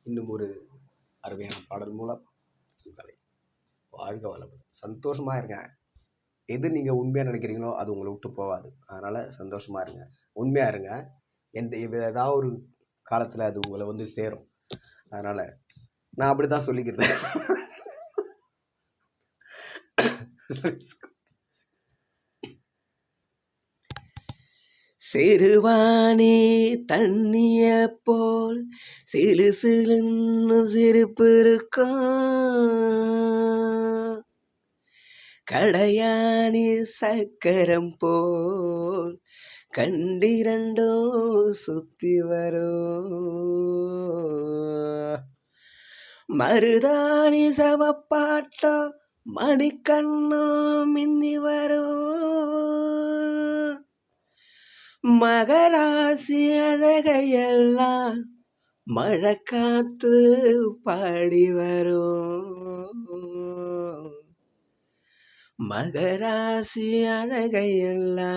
இன்னும் ஒரு அருமையான பாடல் மூலம் உங்களை வாழ்க வளமுடன். சந்தோஷமாக இருங்க. எது நீங்கள் உண்மையாக நினைக்கிறீங்களோ அது உங்களை விட்டு போகாது. அதனால் சந்தோஷமாக இருங்க, உண்மையாக இருங்க. ஏதாவது ஒரு காலத்தில் அது உங்களை வந்து சேரும். அதனால் நான் அப்படி தான் சொல்லிக்கிறேன். சிறுவானே தண்ணிய போல் சிலு சிலுன்னு சிரிப்பு இருக்கும், கடையானி சக்கரம் போல் கண்டிரண்டோ சுத்தி வரும், மருதாணி சவப்பாட்டோ மணிக்கண்ணோ மின்னி வரும், மகராசி அழகையெல்லாம் மழை காத்து பாடி வரும், மகராசி அழகையெல்லாம்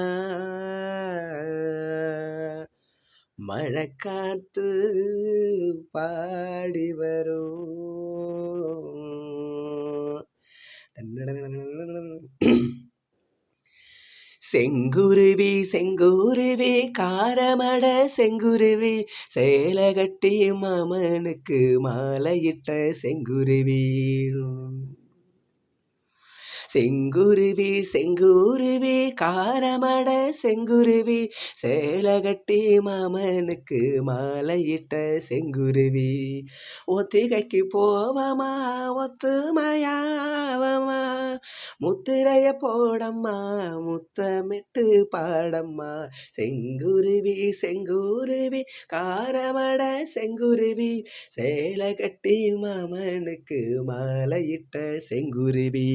மழை காத்து பாடி வரும். செங்குருவி செங்குருவி காரமட செங்குருவி சேலை கட்டி மாமனுக்கு மாலையிட்ட செங்குருவி, செங்குருவி செங்குருவி காரமட செங்குருவி சேலை கட்டி மாமனுக்கு மாலையிட்ட செங்குருவி, ஒத்திகைக்கு போவமா ஒத்துமையாவமா முத்திரைய போடம்மா முத்தமிட்டு பாடம்மா, செங்குருவி செங்குருவி காரமட செங்குருவி சேலை கட்டி மாமனுக்கு மாலையிட்ட செங்குருவி,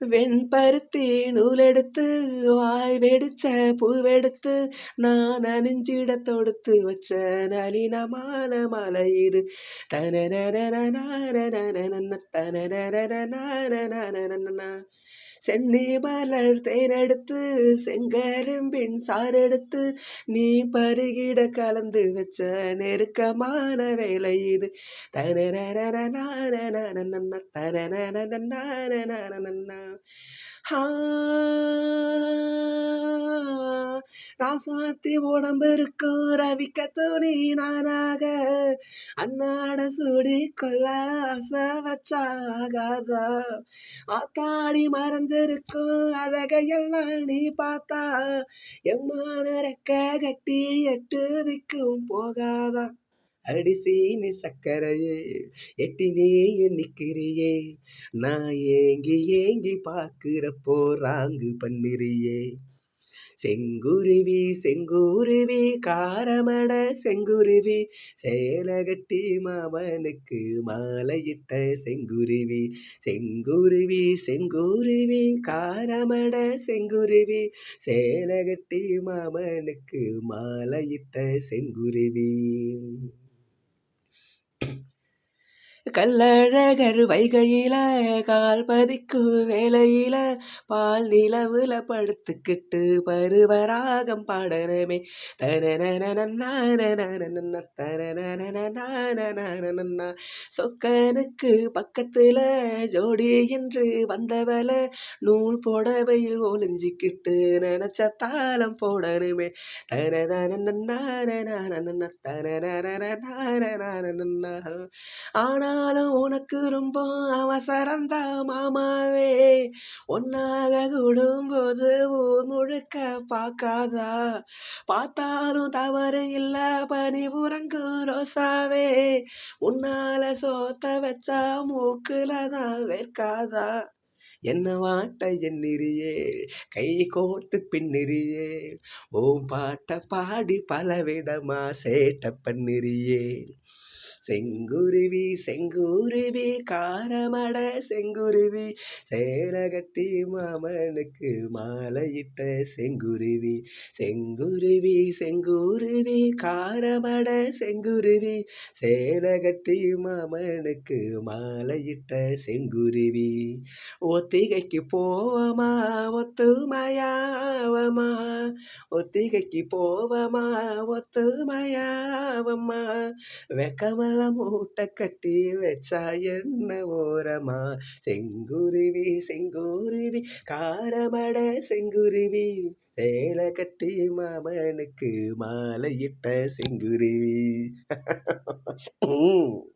வெண்பருத்தி நூலெடுத்து வாய் வெடிச்ச பூவெடுத்து நான் அணிஞ்சிட தொடுத்து வச்ச நளினமான மலை இது, சென்னி மலர் தேரெடுத்து செங்கரும்பின் சாரெடுத்து நீ பருகிட கலந்து வச்ச நெருக்கமான வேலை இது, ராசாத்தி உடம்பு இருக்கும் ரவிக்க துணி நானாக அன்னாட சூடி கொள்ள ஆசை வச்சாகாதா, ஆத்தாடி மறைஞ்சிருக்கும் அழகையெல்லாம் நீ பார்த்தா எம்மான ரெக்க கட்டி எட்டு திக்கும் போகாதா, அடிசீனி சக்கரையே எட்டி நீ நிக்கிறியே நான் ஏங்கி ஏங்கி பார்க்கிறப்போ ராங்கு பண்ணிறியே, செங்குருவி செங்குருவி காரமட செங்குருவி சேலை கட்டி மாமனுக்கு மாலையிட்ட செங்குருவி, செங்குருவி செங்குருவி காரமட செங்குருவி சேலை கட்டி மாமனுக்கு மாலையிட்ட செங்குருவி, கல்லழகர் வைகையில கால் பதிக்கும் வேலையில பால் நிலவுல படுத்துக்கிட்டு பருவராகம் பாடனமே, சொக்கனுக்கு பக்கத்துல ஜோடி என்று வந்தவள நூல் போடவையில் ஒளிஞ்சிக்கிட்டு நினைச்ச தாளம் போடணுமே, ஆனாலும் உனக்கு ரொம்ப அவசரந்தா மாமாவே ஒன்னாக கூடும்போது ஊர் முழுக்க பார்க்காதா, பார்த்தாலும் தவறு இல்ல பனி உறங்கும் ரோசாவே உன்னால சோத்த வச்சா மூக்குல தான் வேர்க்காதா, என்ன வாட்ட எண்ணிரியே கை கோட்டு பின்னிரியே ஓம் பாட்ட பாடி பலவிதமா சேட்ட பண்ணிரியே, செங்குருவி செங்குருவி காரமட செங்குருவி சேலை கட்டி மாமனுக்கு மாலையிட்ட செங்குருவி, செங்குருவி செங்குருவி காரமட செங்குருவி சேலை கட்டி மாமனுக்கு மாலையிட்ட செங்குருவி, ஒத்திகைக்கு போவமா ஒத்துமையாவமா, ஒத்திகைக்கு போவமா ஒத்துமையாவமா, வெக்கமெல்லாம் மூட்டை கட்டி வச்சா என்ன ஓரமா, செங்குருவி செங்குருவி காரமட செங்குருவி, சேலை கட்டி மாமனுக்கு மாலையிட்ட செங்குருவி. ம்.